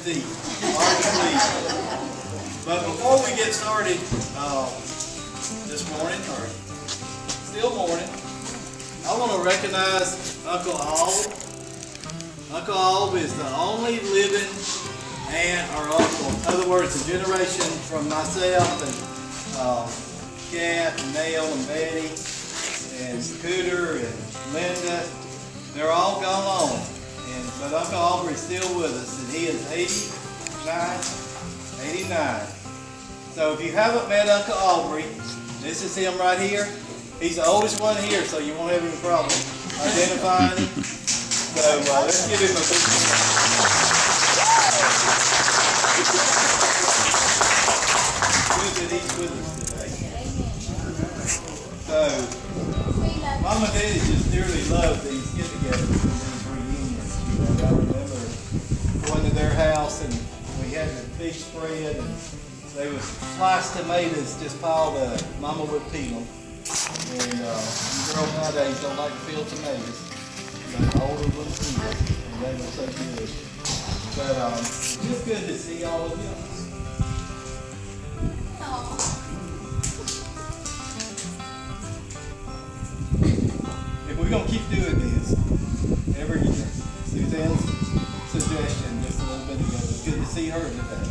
deep. But before we get started this morning, or still morning, I want to recognize Uncle Alb. Uncle Alb is the only living aunt or uncle. In other words, a generation from myself and Kat and Nell and Betty and Scooter and Linda. They're all gone on. But Uncle Aubrey's still with us, and he is 89. So if you haven't met Uncle Aubrey, this is him right here. He's the oldest one here, so you won't have any problem identifying him. So let's give him a big good that he's with us today. So Mom and Daddy just dearly love these get-togethers and these reunions. I remember going to their house and we had the fish spread and they was sliced tomatoes just piled up. Mama would peel them. And you girls nowadays don't like to peel tomatoes. But older ones do. And they were so good. But it's just good to see all of you. We're going to keep doing this every year. Suzanne's suggestion just a little bit ago. It's good to see her today.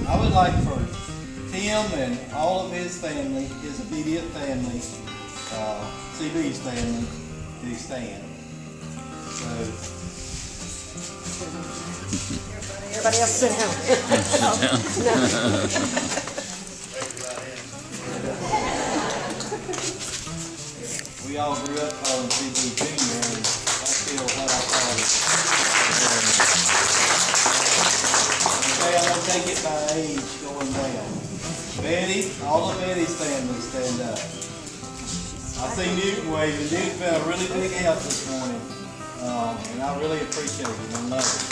I would like for Tim and all of his family, his immediate family, CB's family, to stand. So, everybody else sit down. We all grew up calling CB Junior, and that's still what I call it. Okay, I'm going to take it by age going down. Betty, all of Betty's family stand up. I see Newton waving. Newton's been a really big help this morning, and I really appreciate it and love it.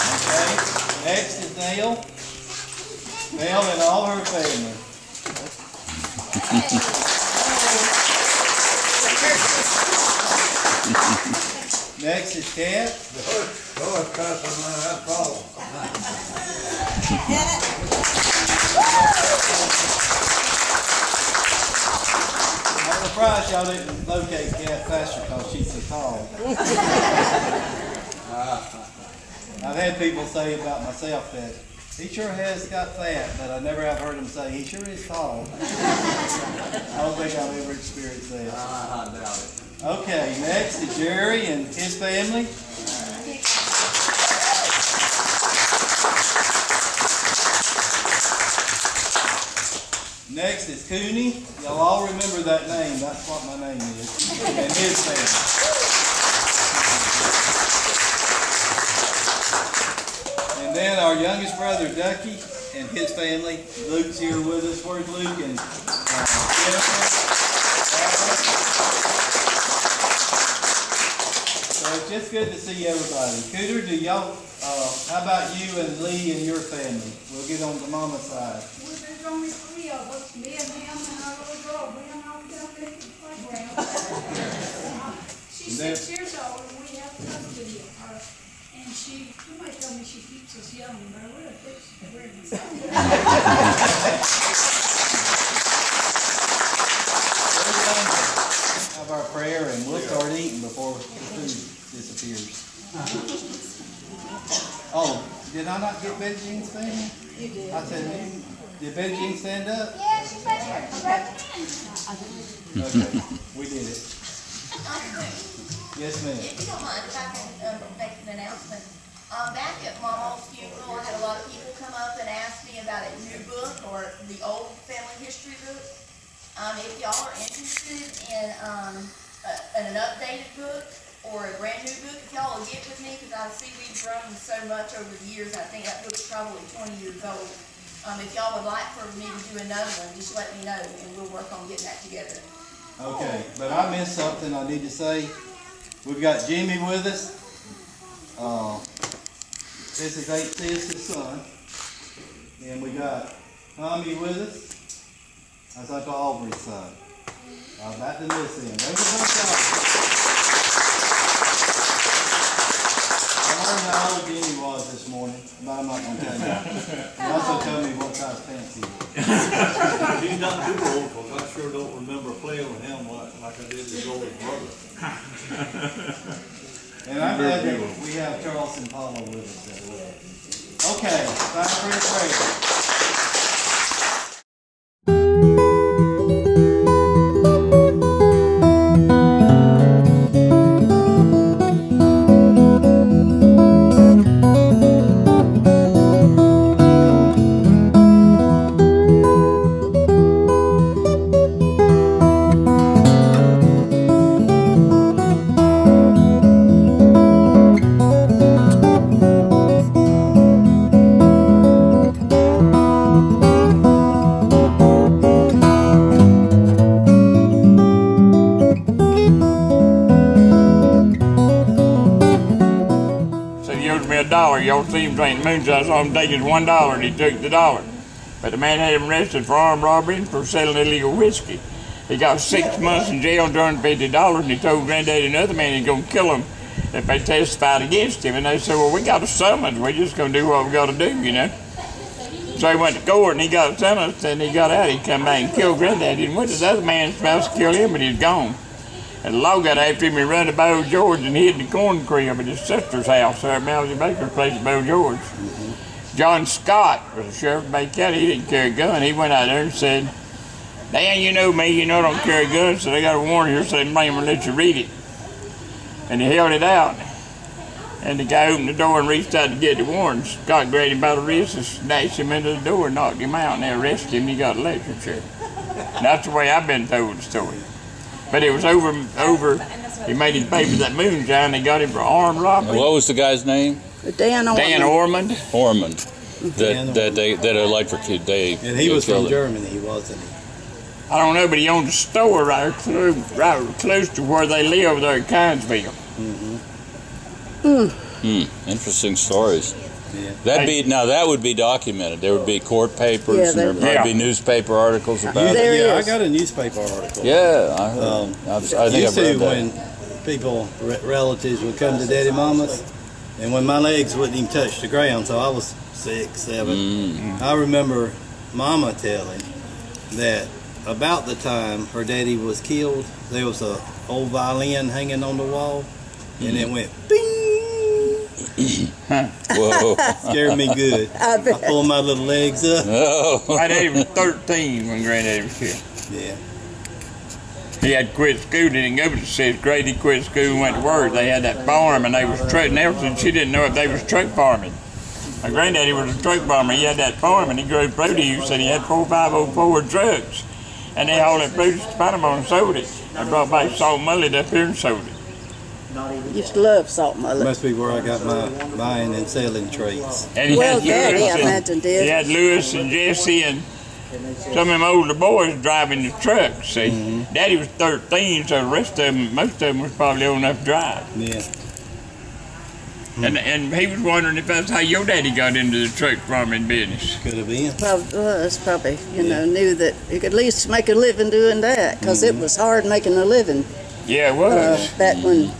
Okay, next is Nell. Nell and all her family. Next is Kat. I'm surprised y'all didn't locate Kat faster because she's so tall. I've had people say about myself that he sure has got fat, but I never have heard him say he sure is tall. I don't think I've ever experienced that. I doubt it. Okay, next is Jerry and his family. Next is Cooney. Y'all all remember that name. That's what my name is. And his family. And then our youngest brother, Ducky, and his family. Luke's here with us. Where's Luke and Jennifer? So it's just good to see everybody. Cooter, do y'all, how about you and Lee and your family? We'll get on the mama side. Well, there's only 3 of us, me and him and our little girl. We don't know if they'll the playground. She's 6 years old and we have custody of her. And you might tell me she keeps us young, but I really think she's weird. Have our prayer and we'll start eating before the food disappears. Oh, did I not get Betty Jean's family? You did. I said, did Betty Jean stand up? Yeah, she's right here. Okay, we did it. Yes, ma'am. If you don't mind, if I can make an announcement. Back at Mama's funeral, I had a lot of people come up and ask me about a new book or the old family history book. If y'all are interested in an updated book or a brand new book, if y'all will get with me, because I see we've grown so much over the years. I think that book's probably 20 years old. If y'all would like for me to do another one, just let me know and we'll work on getting that together. Okay, but I missed something I need to say. We've got Jimmy with us. This is his son. And we got Tommy with us. That's Uncle Aubrey's son. Back to this end. learned how old Jenny was this morning, but I'm not going to tell you. He also told me what size pants he wore. He's not too old, because I sure don't remember playing with him like I did his older brother. And I'm glad that we have Charles and Paula with us as well. Okay, time for your prayer. Y'all see him drinking moonshine, I saw him taking $1 and he took the dollar. But the man had him arrested for armed robbery and for selling illegal whiskey. He got 6 months in jail and turned $50 and he told Granddaddy and another man he's gonna kill him if they testified against him. And they said, well, we got a summons, we're just gonna do what we gotta do, you know. So he went to court and he got sentenced and he got out, he come back and killed Granddaddy and went to the other man's house to kill him, but he's gone. And the law got after him and run to Bo George and hid in the corn crib at his sister's house there at Mousy Baker's place at Bo George. John Scott was the sheriff of Bay County. He didn't carry a gun. He went out there and said, Dan, you know me, you know I don't carry a gun, so they got a warrant here, so they might even let you read it. And he held it out. And the guy opened the door and reached out to get the warrant. Scott grabbed him by the wrist and snatched him into the door and knocked him out, and they arrested him and he got a electric chair. And that's the way I've been told the story. But it was over. He made him pay for that moonshine. They got him for armed robbery. What was the guy's name? Dan Ormond. Ormond. That electrocuted. And he was from Germany, wasn't he? I don't know, but he owned a store right close to where they live there at Kinesville. Interesting stories. Yeah. That would be documented. There would be court papers and there might be newspaper articles about it. Yeah, I got a newspaper article. Yeah, I think I've read that. When people, relatives would come to Daddy Mama's, and when my legs wouldn't even touch the ground, so I was 6, 7. I remember Mama telling that about the time her daddy was killed, there was a old violin hanging on the wall, and it went bing. Whoa. Scared me good. I pulled my little legs up. Oh. My daddy was 13 when Granddaddy was killed. Yeah. He had quit school, didn't go to the 6th grade. He quit school and went to work. They had that farm and they was trucking everything. She didn't know if they was truck farming. My granddaddy was a truck farmer. He had that farm and he grew produce and he had 4 504 trucks. And they hauled that produce to Panama and sold it. They brought back salt mullet up here and sold it. Used to love salt mullet. Must be where I got my buying and selling traits. And he had Daddy, Lewis I imagine did. He had Lewis and Jesse and some of them older boys driving the trucks. See, Daddy was 13, so the rest of them, most of them was probably old enough to drive. Yeah. And he was wondering if that's how your daddy got into the truck farming business. Could have been. Probably, you know, knew that you could at least make a living doing that, because it was hard making a living. Yeah, it was. Back when,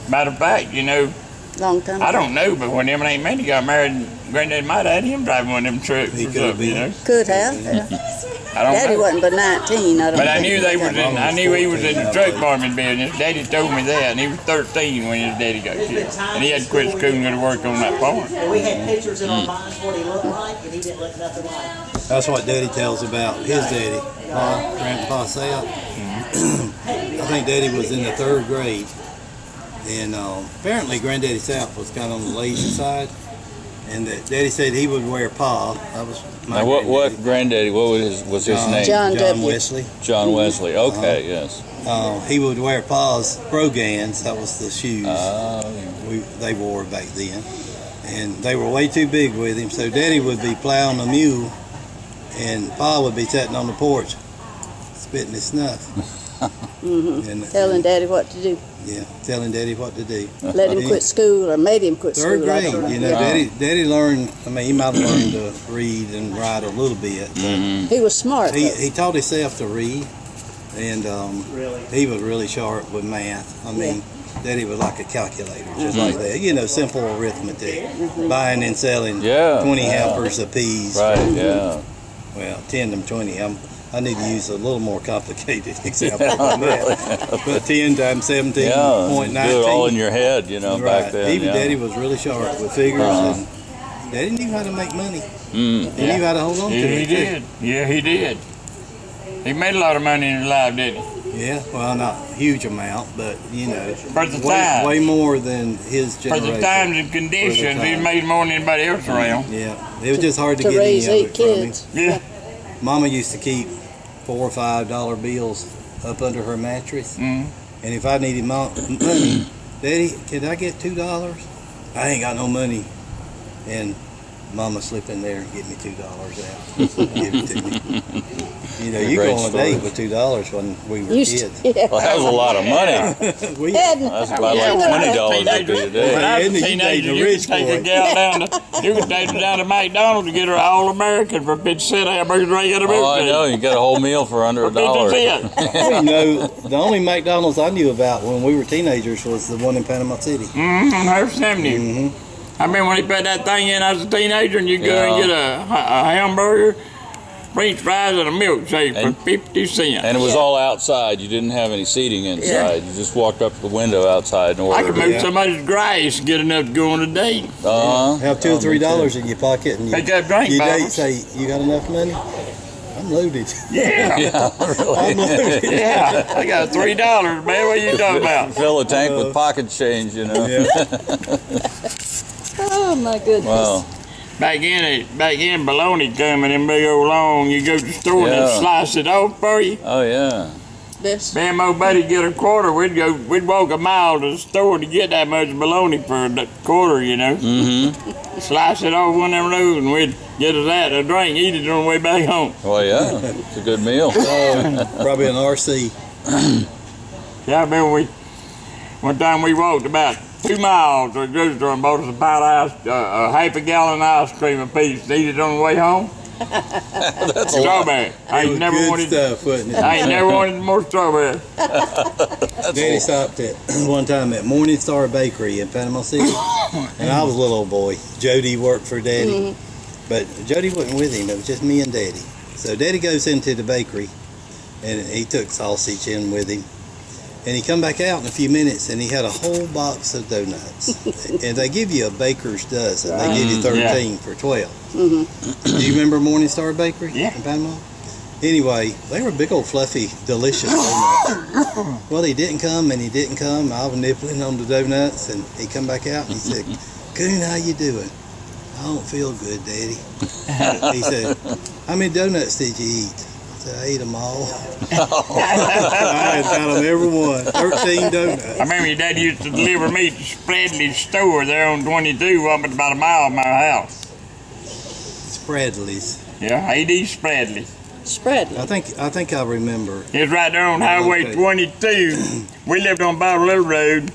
Matter of fact, you know, long time ago. I don't know, but when him and Aunt Mandy got married, Granddaddy might have had him driving one of them trucks. He or could have something, been. you know? Could have. I don't Daddy know. wasn't but 19. I don't But I think knew he they got was in. I knew he was in the truck farming business. Daddy told me that, and he was 13 when his daddy got killed, and he had to quit school and go to work on that farm. We had pictures in our minds what he looked like, and he didn't look nothing like. That's what Daddy tells about his daddy, Grandpa Sapp. I think Daddy was in the 3rd grade, and apparently Granddaddy Sapp was kind of on the lazy side, and that Daddy said he would wear Pa. That was my Now, what granddaddy? What was his name? John W. Wesley. John Wesley. Okay, yes. He would wear Pa's Brogans. That was the shoes they wore back then, and they were way too big with him. So Daddy would be plowing a mule, and Pa would be sitting on the porch, spitting his snuff. And, telling Daddy what to do. Yeah, telling Daddy what to do. Let him quit school, or made him quit 3rd school. I grade, don't know. you know, Daddy learned. I mean, he might have learned to read and write a little bit. He was smart. He taught himself to read, and he was really sharp with math. I mean, Daddy was like a calculator, just like that. You know, simple arithmetic, buying and selling 20 hampers of peas. Right. Yeah. Well, 10 to 20. I need to use a little more complicated example than that. But 10 times 17.19. Do it all in your head, you know, back then. Even Daddy was really sharp with figures, and Daddy knew how to make money. He knew how to hold on to it. He did. Yeah, he did. He made a lot of money in his life, didn't he? Yeah, well, not a huge amount, but, you know, For the time. way more than his For generation. the times and conditions, he made more than anybody else around. Yeah, it was just hard to To get raise any of 8 it from him. kids. Yeah. Mama used to keep $4 or $5 bills up under her mattress, and if I needed money, Daddy, can I get $2? I ain't got no money, and Mama slip in there and get me $2 out, and give it to me. You know, you go on a date with $2 when we were kids. Yeah. Well, that was a lot of money. That's about like $20 today. When I was a You teenager, dating a you rich could take a boy. gal down to McDonald's to get her All-American for 50 cent hamburgers right out of Oh, I know. You get a whole meal for under $1. You know, the only McDonald's I knew about when we were teenagers was the one in Panama City. Here's 70. I remember when he put that thing in, I was a teenager, and you go and get a hamburger, French fries, and a milkshake for 50 cents. And it was all outside. You didn't have any seating inside. You just walked up to the window outside and I ordered could move somebody's grass and get enough to go on a date. Have $2 or $3 in your pocket, and Pick up drink your date bottles. say, "You got enough money?" I'm loaded. Yeah. I'm loaded. Yeah. I got $3, man. What are you talking about? Fill the tank with pocket change, you know. Oh my goodness. Wow. Back in bologna coming in big old long. You go to the store and they slice it off for you. Oh, yeah. This. Me and my buddy get a quarter. We'd walk a mile to the store to get that much bologna for a quarter, you know. Slice it off one of them roads, and we'd get us that, a drink, eat it on the way back home. Well, yeah. It's a good meal. Probably an RC. Yeah, I remember one time we walked about 2 miles to the grocery store and bought us a pint of ice, half a gallon of ice cream apiece. Eat it on the way home. That's Strawberry. I ain't never wanted stuff, wasn't it? I ain't never wanted more strawberry. Daddy stopped at one time at Morning Star Bakery in Panama City, and I was a little old boy. Jody worked for Daddy, but Jody wasn't with him. It was just me and Daddy. So Daddy goes into the bakery, and he took sausage in with him. And he come back out in a few minutes, and he had a whole box of donuts. And they give you a baker's dozen. They give you 13 for 12. Do you remember Morning Star Bakery in Panama? Anyway, they were big old fluffy, delicious donuts. Well, he didn't come, and he didn't come. I was nibbling on the donuts, and he come back out, and he said, "Coon, how you doing?" "I don't feel good, Daddy." He said, "How many donuts did you eat?" I ate them all. I had got them every one. 13 donuts. I remember your dad used to deliver me to Spradley's store there on 22, up at about a mile from our house. Spradley's. Yeah, A.D. Spradley. Spradley. I think I remember. It's right there on Highway 22. We lived on Bob Little Road.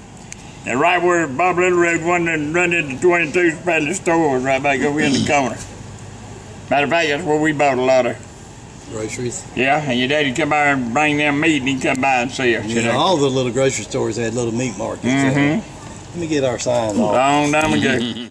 And right where Bob Little Road run into 22, Spradley store was right back over in the corner. Matter of fact, that's where we bought a lot of groceries. Yeah, and your daddy'd come by and bring them meat, and he'd come by and see us. You know, all the little grocery stores had little meat markets. Let me get our sign off. Long time ago.